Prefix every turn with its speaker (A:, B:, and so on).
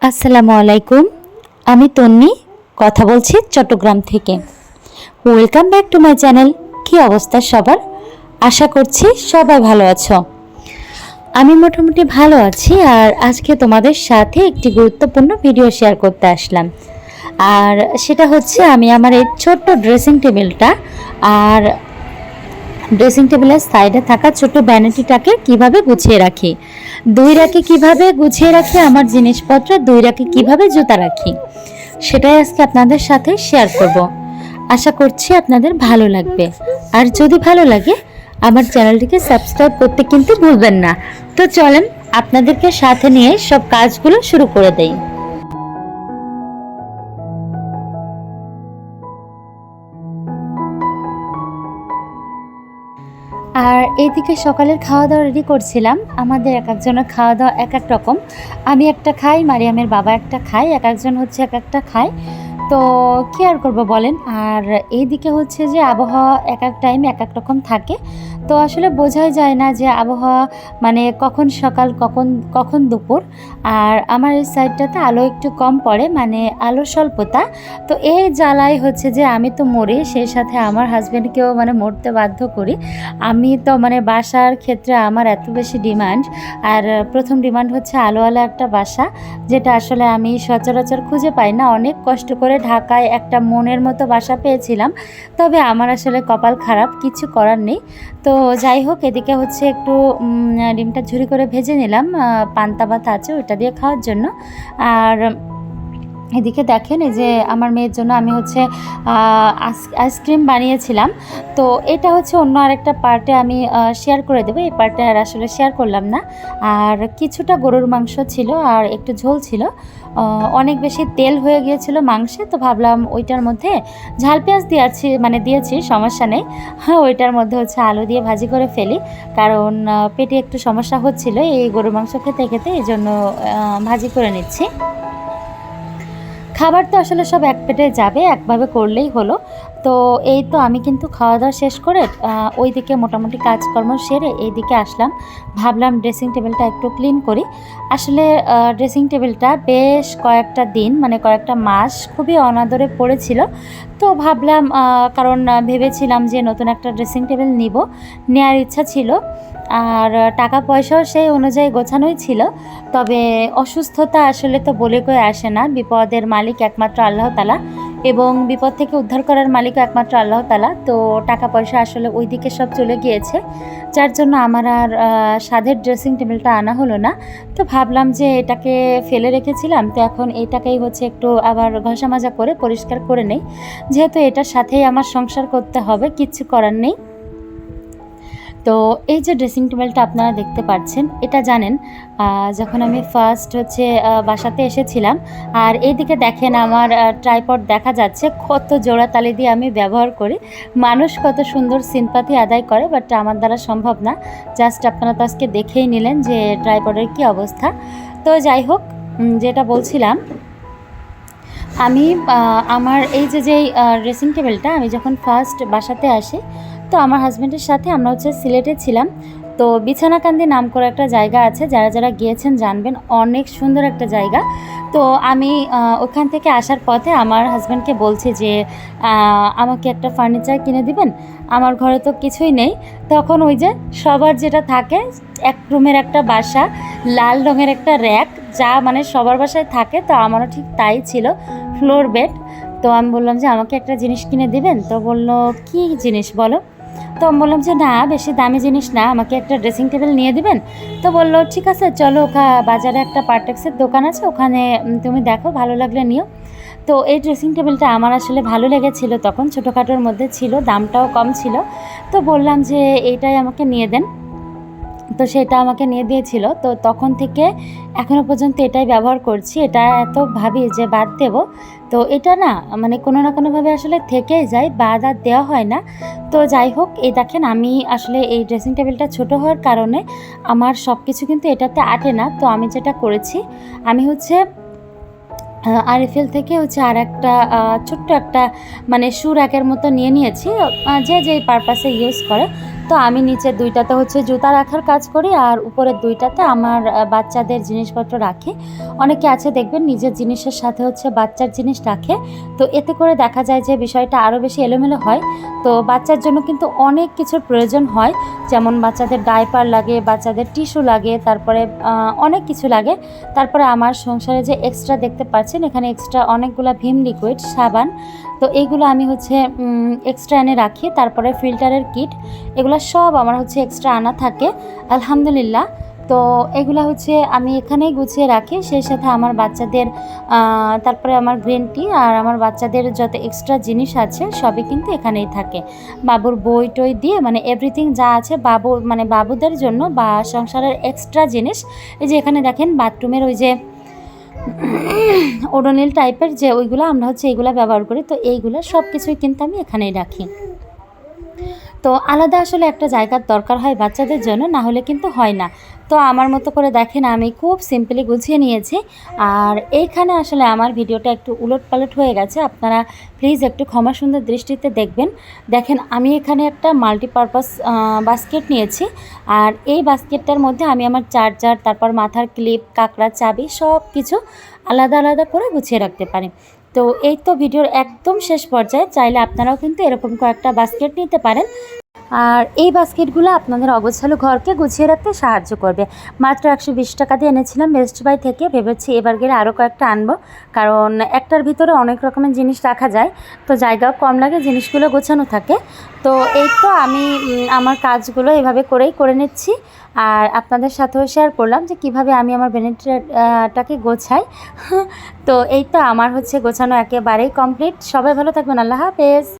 A: আসসালামু আলাইকুম। আমি তন্নি কথা বলছি চট্টগ্রাম থেকে। Welcome back to my channel. কি অবস্থা সবার? আশা করছি সবাই ভালো আছো। আমি মোটামুটি ভালো আছি। আর আজকে তোমাদের সাথে একটি গুরুত্বপূর্ণ ভিডিও শেয়ার করতে আসলাম। আর সেটা হচ্ছে আমি আমার এই ছোট্ট ড্রেসিং টেবিলটা আর ড্রেসিং টেবিলের সাইডে থাকা ছোট ভ্যানিটিটাকে কিভাবে গুছিয়ে রাখি, দুই রাখে কিভাবে গুছিয়ে রাখি আমার জিনিসপত্র, দুই রাখে কিভাবে জুতা রাখি, সেটাই আজকে আপনাদের সাথে শেয়ার করব। আশা করছি আপনাদের ভালো লাগবে। আর যদি ভালো লাগে আমার চ্যানেলটিকে সাবস্ক্রাইব করতে কিন্তু ভুলবেন না। তো চলেন আপনাদেরকে সাথে নিয়ে সব কাজগুলো শুরু করে দেই। আর এইদিকে সকালের খাওয়া দাওয়া রেডি করছিলাম। আমাদের এক একজনের খাওয়া দাওয়া এক এক রকম। আমি একটা খাই, মারিয়ামের বাবা একটা খায়, এক একজন হচ্ছে এক একটা খায়। তো কী আর করবো বলেন। আর এইদিকে হচ্ছে যে আবহাওয়া এক এক টাইমে এক এক রকম থাকে। তো আসলে বোঝাই যায় না যে আবহাওয়া মানে কখন সকাল কখন কখন দুপুর। আর আমার এই সাইডটাতে আলো একটু কম পড়ে, মানে আলো স্বল্পতা। তো এই জ্বালাই হচ্ছে যে আমি তো মরি, সেই সাথে আমার হাজব্যান্ডকেও মানে মরতে বাধ্য করি। আমি তো মানে বাসার ক্ষেত্রে আমার এত বেশি ডিমান্ড। আর প্রথম ডিমান্ড হচ্ছে আলোওয়ালা একটা বাসা, যেটা আসলে আমি সচরাচর খুঁজে পাই না। অনেক কষ্ট করে ঢাকায় একটা মনের মতো বাসা পেয়েছিলাম, তবে আমার আসলে কপাল খারাপ, কিছু করার নেই। তো যাই হোক, এদিকে হচ্ছে একটু ডিমটা ঝুরি করে ভেজে নিলাম, পান্তা ভাত আছে ওইটা দিয়ে খাওয়ার জন্য। আর এদিকে দেখেন, এই যে আমার মেয়ের জন্য আমি হচ্ছে আইসক্রিম বানিয়েছিলাম। তো এটা হচ্ছে অন্য আরেকটা পার্টে আমি শেয়ার করে দেবো, এই পার্টে আর আসলে শেয়ার করলাম না। আর কিছুটা গরুর মাংস ছিল আর একটু ঝোল ছিল। অনেক বেশি তেল হয়ে গিয়েছিল মাংসে, তো ভাবলাম ওইটার মধ্যে ঝাল পেঁয়াজ দিয়েছি, সমস্যা নেই। হ্যাঁ, ওইটার মধ্যে হচ্ছে আলু দিয়ে ভাজি করে ফেলি, কারণ পেটে একটু সমস্যা হচ্ছিল এই গরুর মাংস খেতে খেতে, এই জন্য ভাজি করে নিচ্ছি। খাবার তো আসলে সব এক পেটে যাবে, একভাবে করলেই হলো। তো এই তো আমি কিন্তু খাওয়া দাওয়া শেষ করে ওই দিকে মোটামুটি কাজকর্ম সেরে এই দিকে আসলাম। ভাবলাম ড্রেসিং টেবিলটা একটু ক্লিন করি। আসলে ড্রেসিং টেবিলটা বেশ কয়েকটা দিন মানে কয়েকটা মাস খুবই অনাদরে পড়েছিল। তো ভাবলাম, কারণ ভেবেছিলাম যে নতুন একটা ড্রেসিং টেবিল নেওয়ার ইচ্ছা ছিল। আর টাকা পয়সাও সেই অনুযায়ী গোছানোই ছিল। তবে অসুস্থতা আসলে তো বলে কয়ে আসে না। বিপদের মালিক একমাত্র আল্লাহ তাআলা, এবং বিপদ থেকে উদ্ধার করার মালিকও একমাত্র আল্লাহ তাআলা। তো টাকা পয়সা আসলে ওই দিকে সব চলে গিয়েছে, যার জন্য আমার আর সাধের ড্রেসিং টেবিলটা আনা হলো না। তো ভাবলাম যে এটাকে ফেলে রেখেছিলাম, তো এখন এইটাকেই হচ্ছে একটু আবার ঘষা মাজা করে পরিষ্কার করে নেই, যেহেতু এটার সাথেই আমার সংসার করতে হবে, কিচ্ছু করার নেই। তো এই যে ড্রেসিং টেবিলটা আপনারা দেখতে পাচ্ছেন, এটা জানেন যখন আমি ফার্স্ট হচ্ছে বাসাতে এসেছিলাম। আর এইদিকে দেখেন আমার ট্রাইপড দেখা যাচ্ছে, কত জোড়াতালি দিয়ে আমি ব্যবহার করি। মানুষ কত সুন্দর সিম্পাথি আদায় করে, বাট আমার দ্বারা সম্ভব না। জাস্ট আপনারা তো আজকে দেখেই নিলেন যে ট্রাইপডের কী অবস্থা। তো যাই হোক, যেটা বলছিলাম, আমি আমার এই যেই ড্রেসিং টেবিলটা আমি যখন ফার্স্ট বাসাতে আসি, তো আমার হাজব্যান্ডের সাথে আমরা হচ্ছে সিলেটে ছিলাম। তো বিছানাকান্দি নাম করে একটা জায়গা আছে, যারা যারা গিয়েছেন জানবেন, অনেক সুন্দর একটা জায়গা। তো আমি ওখান থেকে আসার পথে আমার হাজব্যান্ডকে বলছি যে আমাকে একটা ফার্নিচার কিনে দিবেন, আমার ঘরে তো কিছুই নেই। তখন ওই যে সবার যেটা থাকে, এক রুমের একটা বাসা, লাল রঙের একটা র্যাক, যা মানে সবার বাসায় থাকে, তো আমারও ঠিক তাই ছিল, ফ্লোর বেড। তো আমি বললাম যে আমাকে একটা জিনিস কিনে দিবেন। তো বলল, কি জিনিস বলো? তো আমি বললাম যে না, বেশি দামি জিনিস না, আমাকে একটা ড্রেসিং টেবিল নিয়ে দিবেন। তো বললো ঠিক আছে, চলো বাজারে একটা পার্টেক্সের দোকান আছে, ওখানে তুমি দেখো, ভালো লাগলে নিও। তো এই ড্রেসিং টেবিলটা আমার আসলে ভালো লেগেছিল, তখন ছোটোখাটোর মধ্যে ছিল, দামটাও কম ছিল। তো বললাম যে এইটাই আমাকে নিয়ে দেন। তো সেটা আমাকে নিয়ে দিয়েছিল। তো তখন থেকে এখনও পর্যন্ত এটাই ব্যবহার করছি। এটা এত ভাবি যে বাদ দেব, তো এটা না মানে কোনো না কোনোভাবে আসলে থেকেই যায়, বাদ আর দেওয়া হয় না। তো যাই হোক, এই দেখেন আমি আসলে এই ড্রেসিং টেবিলটা ছোটো হওয়ার কারণে আমার সব কিছু কিন্তু এটাতে আটে না। তো আমি যেটা করেছি, আমি হচ্ছে আরএফএল থেকে হচ্ছে আর একটা ছোট্ট একটা মানে শু র্যাকের মতো নিয়েছি, যে যেই পারপাসে ইউজ করে। তো আমি নিচের 2টাতে হচ্ছে জুতা রাখার কাজ করি, আর উপরের 2টাতে আমার বাচ্চাদের জিনিসপত্র রাখি। অনেকে আছে দেখবেন নিজের জিনিসের সাথে হচ্ছে বাচ্চার জিনিস রাখে, তো এতে করে দেখা যায় যে বিষয়টা আরও বেশি এলোমেলো হয়। তো বাচ্চার জন্য কিন্তু অনেক কিছুর প্রয়োজন হয়, যেমন বাচ্চাদের ডাইপার লাগে, বাচ্চাদের টিস্যু লাগে, তারপরে অনেক কিছু লাগে। তারপরে আমার সংসারে যে এক্সট্রা দেখতে পাচ্ছেন এখানে এক্সট্রা অনেকগুলো ভীম লিকুইড সাবান, তো এইগুলো আমি হচ্ছে এক্সট্রা এনে রাখি। তারপরে ফিল্টারের কিট, এগুলো সব আমার হচ্ছে এক্সট্রা আনা থাকে আলহামদুলিল্লাহ। তো এগুলো হচ্ছে আমি এখানেই গুছিয়ে রাখি, সেই সাথে আমার বাচ্চাদের তারপরে আমার গ্রিন টি আর আমার বাচ্চাদের যত এক্সট্রা জিনিস আছে সবই কিন্তু এখানেই থাকে। বাবুর বই টই দিয়ে মানে এভরিথিং যা আছে বাবুদের জন্য বা সংসারের এক্সট্রা জিনিস, এই যে এখানে দেখেন বাথরুমের ওই যে ওডোনিল টাইপের যে ওইগুলো আমরা হচ্ছে এইগুলো ব্যবহার করি, তো এইগুলো সব কিছুই কিন্তু আমি এখানেই রাখি। তো আলাদা আসলে একটা জায়গার দরকার হয় বাচ্চাদের জন্য, না হলে কিন্তু হয় না। তো আমার মতো করে দেখেন আমি খুব সিম্পলি গুছিয়ে নিয়েছি। আর এইখানে আসলে আমার ভিডিওটা একটু উলটপালট হয়ে গেছে, আপনারা প্লিজ একটু ক্ষমা সুন্দর দৃষ্টিতে দেখবেন। দেখেন আমি এখানে একটা মাল্টিপারপাস বাস্কেট নিয়েছি, আর এই বাস্কেটটার মধ্যে আমি আমার চার্জার, তারপর মাথার ক্লিপ, কাঁকড়া, চাবি সব কিছু আলাদা আলাদা করে গুছিয়ে রাখতে পারি। তো এই তো ভিডিওর একদম শেষ পর্যায়ে, চাইলে আপনারাও কিন্তু এরকম কয়েকটা বাস্কেট নিতে পারেন। আর এই বাস্কেটগুলো আপনাদের অগোছালো ঘরকে গুছিয়ে রাখতে সাহায্য করবে। মাত্র 120 টাকা দিয়ে এনেছিলাম বেস্ট বাই থেকে, ভেবেছি এবার গেলে আরও কয়েকটা আনবো, কারণ একটার ভিতরে অনেক রকমের জিনিস রাখা যায়, তো জায়গাও কম লাগে, জিনিসগুলো গোছানো থাকে। তো এই তো আমি আমার কাজগুলো এভাবে করেই করে নিচ্ছি, আর আপনাদের সাথেও শেয়ার করলাম যে কিভাবে আমি আমার ভ্যানিটিটাকে গোছাই। তো এই তো আমার হচ্ছে গোছানো একেবারেই কমপ্লিট। সবাই ভালো থাকবেন, আল্লাহ হাফেজ।